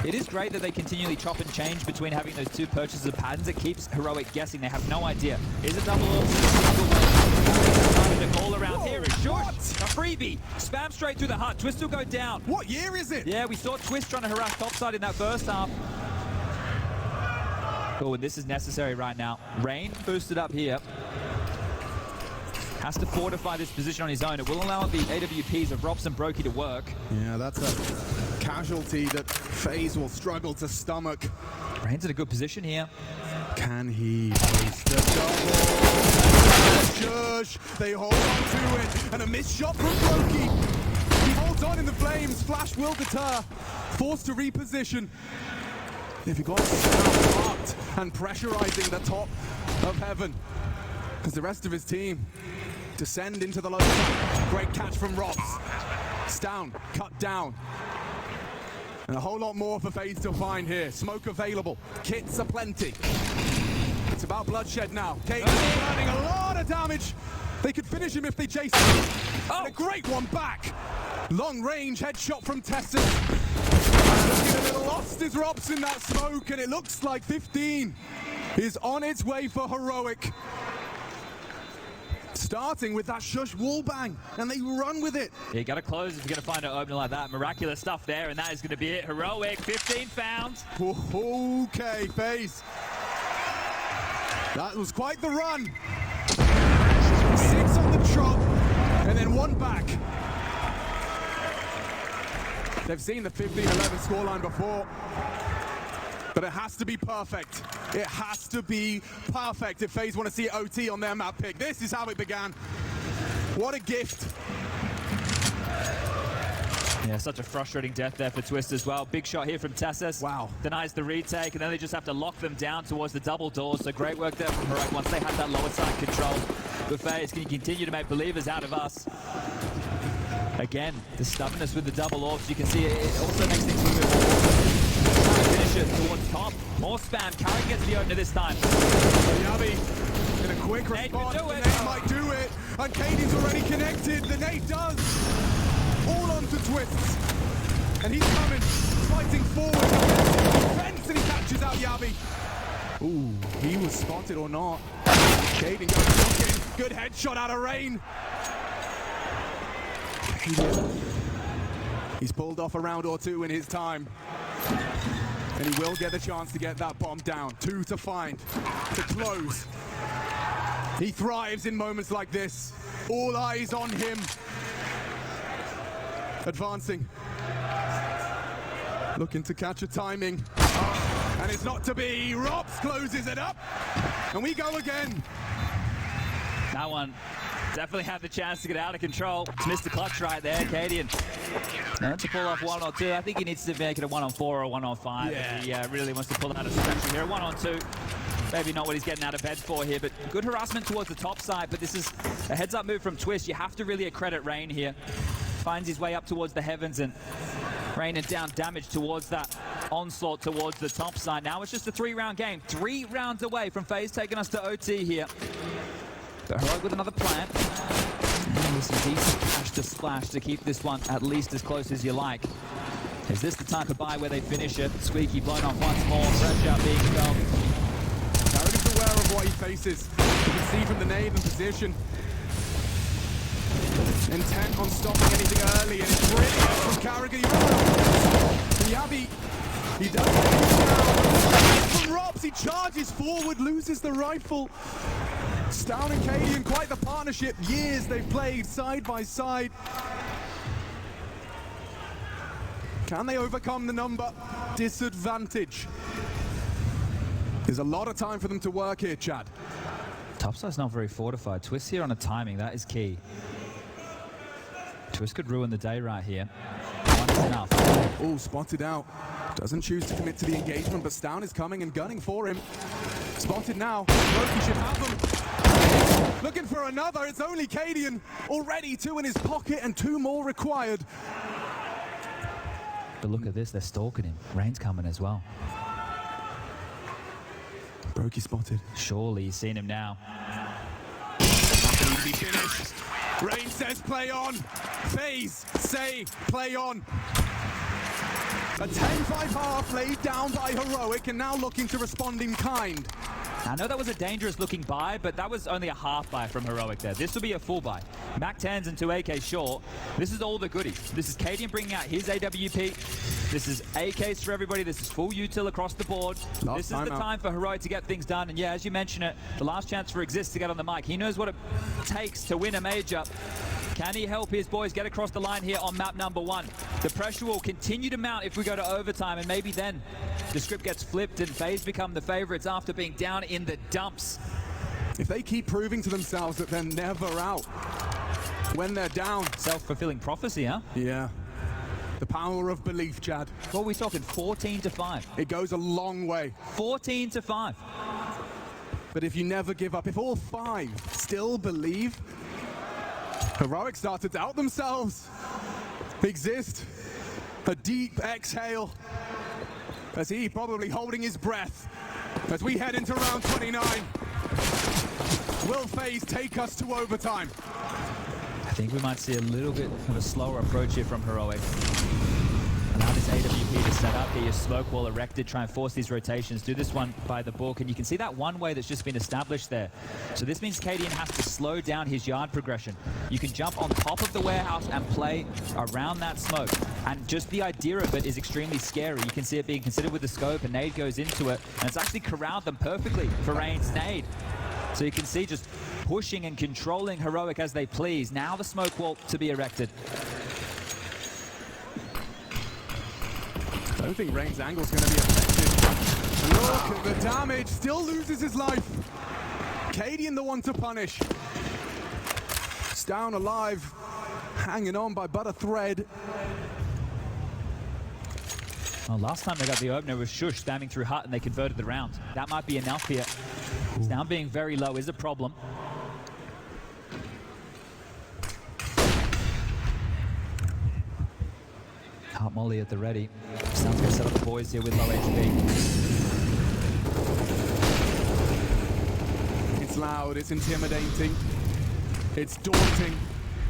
It is great that they continually chop and change between having those two purchases of patterns. It keeps Heroic guessing. They have no idea. Is it double orb? Starting to call around. Here is Short. A freebie. Spam straight through the hut. Twist will go down. What year is it? Yeah, we saw Twist trying to harass topside in that first half. Oh, and this is necessary right now. Rain boosted up here. Has to fortify this position on his own. It will allow the AWPs of Rops and Brokey to work. Yeah, that's a casualty that FaZe will struggle to stomach. Rain's in a good position here. Can he post the double? Shush, they hold on to it. And a missed shot from Brokey. He holds on in the flames. Flash will deter. Forced to reposition. If he got marked and pressurizing the top of heaven, because the rest of his team descend into the low side. Great catch from Robs. It's down, cut down. And a whole lot more for FaZe to find here. Smoke available, kits are plenty. It's about bloodshed now. Kate's running a lot of damage. They could finish him if they chase him. Oh, and a great one back. Long range headshot from Tessus. Looking a little lost is Robs in that smoke, and it looks like 15 is on its way for Heroic. Starting with that shush wall bang, and they run with it. Yeah, you got to close if you're going to find an opener like that. Miraculous stuff there, and that is going to be it. Heroic, 15 found. Okay, FaZe. That was quite the run. 6 on the trot, and then 1 back. They've seen the 15-11 scoreline before, but it has to be perfect. It has to be perfect if FaZe want to see OT on their map pick. This is how it began. What a gift. Yeah, such a frustrating death there for Twist as well. Big shot here from Tessus. Wow. Denies the retake, and then they just have to lock them down towards the double doors. So great work there from Heroic once they had that lower side control. But FaZe can continue to make believers out of us. Again, the stubbornness with the double orbs, you can see it also makes things a little bit more awkward. Trying to finish it towards top. More spam. Carry gets the opener this time. Yavi in a quick Nate response. can do The it. Nate might do it. And Katie's already connected. The Nate does. All onto twists. And he's coming, fighting forward. Defense, and he catches out Yavi. Ooh, he was spotted or not. Katie goes looking. Good headshot out of Rain. He's pulled off a round or two in his time. And he will get the chance to get that bomb down. 2 to find, to close. He thrives in moments like this. All eyes on him. Advancing. Looking to catch a timing. And it's not to be. Robs closes it up. And we go again. That one definitely had the chance to get out of control. Just missed the clutch right there, Cadian. Now to pull off 1 on 2. I think he needs to make it a 1 on 4 or a 1 on 5. Yeah. If he really wants to pull out a special here. 1 on 2. Maybe not what he's getting out of bed for here, but good harassment towards the top side. But this is a heads-up move from Twist. You have to really accredit Rain here. Finds his way up towards the heavens and raining down damage towards that onslaught towards the top side. Now it's just a 3-round game. 3 rounds away from FaZe taking us to OT here. But Heroic with another plant. And with some decent cash to splash to keep this one at least as close as you like. Is this the type of buy where they finish it? Squeaky blown off once more. Pressure being felt. Carragher's aware of what he faces. You can see from the nade and position. Intent on stopping anything early, and it's brilliant from Carragher. And Yavi, he does it from Robs. He charges forward, loses the rifle. Stown and Cadian, quite the partnership. Years they've played side by side. Can they overcome the number disadvantage? There's a lot of time for them to work here, Chad. Topside's not very fortified. Twist here on a timing, that is key. Twist could ruin the day right here. One is enough. Oh, spotted out. Doesn't choose to commit to the engagement, but Stown is coming and gunning for him. Spotted now. Loki should have him. Looking for another. It's only Cadian. Already 2 in his pocket and 2 more required. But look at this, they're stalking him. Rain's coming as well. Brokey spotted. Surely he's seen him now. Not going to be finished. Rain says play on. FaZe say play on. A 10-5 half laid down by Heroic and now looking to respond in kind. I know that was a dangerous looking buy, but that was only a half buy from Heroic there. This will be a full buy. Mac 10s and 2 AK short. This is all the goodies. This is Cadian bringing out his AWP. This is AKs for everybody. This is full util across the board. This is the time for Heroic to get things done. And yeah, as you mentioned it, the last chance for Exist to get on the mic. He knows what it takes to win a major. Can he help his boys get across the line here on map number 1? The pressure will continue to mount if we go to overtime, and maybe then the script gets flipped and FaZe become the favorites after being down in the dumps. If they keep proving to themselves that they're never out when they're down. Self-fulfilling prophecy, huh? Yeah. The power of belief, Chad. What are we talking? 14-5. It goes a long way. 14-5. But if you never give up, if all 5 still believe, Heroic start to doubt themselves. Exist. A deep exhale. As he probably holding his breath. As we head into round 29. Will FaZe take us to overtime? I think we might see a little bit of a slower approach here from Heroic. Allow this AWP to set up, get your smoke wall erected, try and force these rotations, do this one by the book, and you can see that one way that's just been established there. So this means Cadian has to slow down his yard progression. You can jump on top of the warehouse and play around that smoke, and just the idea of it is extremely scary. You can see it being considered with the scope, and nade goes into it, and it's actually corralled them perfectly for Rain's nade. So you can see just pushing and controlling Heroic as they please. Now the smoke wall to be erected. I don't think Rain's angle's going to be effective. Look at the damage. Still loses his life. Cadian the one to punish. Stown alive. Hanging on by but a thread. Well, last time they got the opener was Shush spamming through Hut and they converted the round. That might be enough here. Stown being very low is a problem. Hot Molly at the ready. Sounds going to set up the boys here with low HP. It's loud, it's intimidating, it's daunting.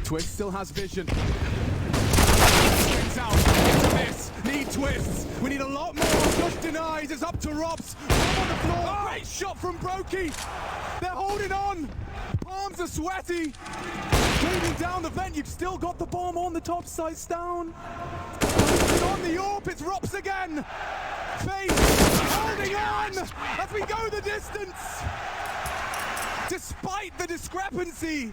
Twist still has vision. Swings out, into this, need twists. We need a lot more. Push denies, it's up to Robs. Rob on the floor, great shot from Brokey. They're holding on. Palms are sweaty. Cleaning down the vent, you've still got the bomb on the top, sights down. It's on the AWP, it's Robs again. FaZe holding on as we go the distance. Despite the discrepancy,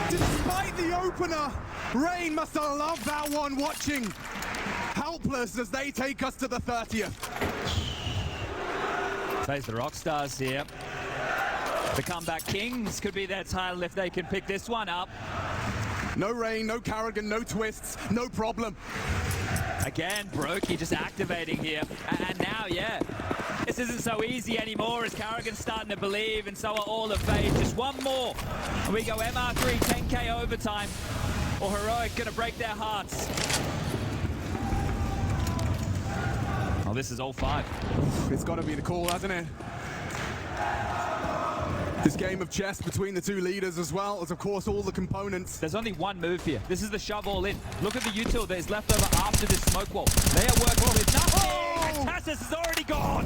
despite the opener, Rain must have loved that one watching. Helpless as they take us to the 30th. FaZe the Rockstars here. The comeback kings could be their title if they can pick this one up. No Rain, no Carrigan, no twists, no problem. Again, Brokey just activating here. And now, yeah, this isn't so easy anymore as Carrigan's starting to believe, and so are all of FaZe. Just one more. And we go MR3, 10K overtime. Or Heroic gonna break their hearts. Oh, this is all 5. It's got to be the call, hasn't it? This game of chess between the two leaders, as well as, of course, all the components. There's only one move here. This is the shove all in. Look at the util that is left over after this smoke wall. They are working with nothing. And Tassus is already gone.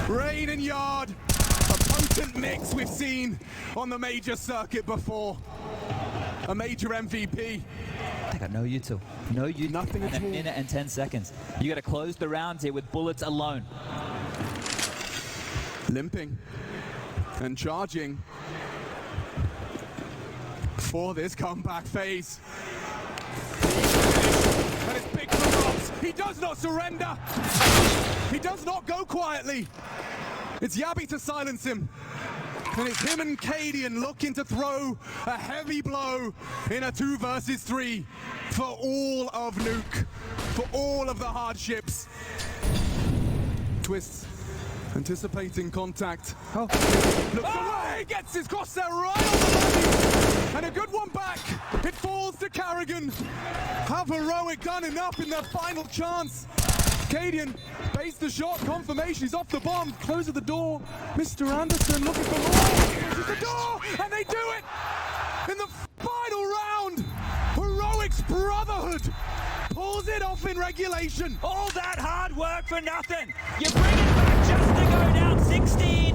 Rain and Yard, a potent mix we've seen on the major circuit before. A major MVP. They got no util. No util. Nothing in at a all. minute and 10 seconds. You got to close the rounds here with bullets alone. Limping and charging for this comeback phase. And it's big for Robs. He does not surrender. He does not go quietly. It's Yabby to silence him. And it's him and Cadian looking to throw a heavy blow in a 2 versus 3 for all of Nuke, for all of the hardships. Twists, anticipating contact. Oh, looks away, gets his crosshair right on the money. And a good one back. It falls to Carrigan. Have Heroic done enough in their final chance? Cadian based the shot, confirmation, he's off the bomb, closes the door. Mr. Anderson looking for more, closes the door, and they do it! In the final round, Heroic's Brotherhood pulls it off in regulation. All that hard work for nothing. You bring it back just to go down 16.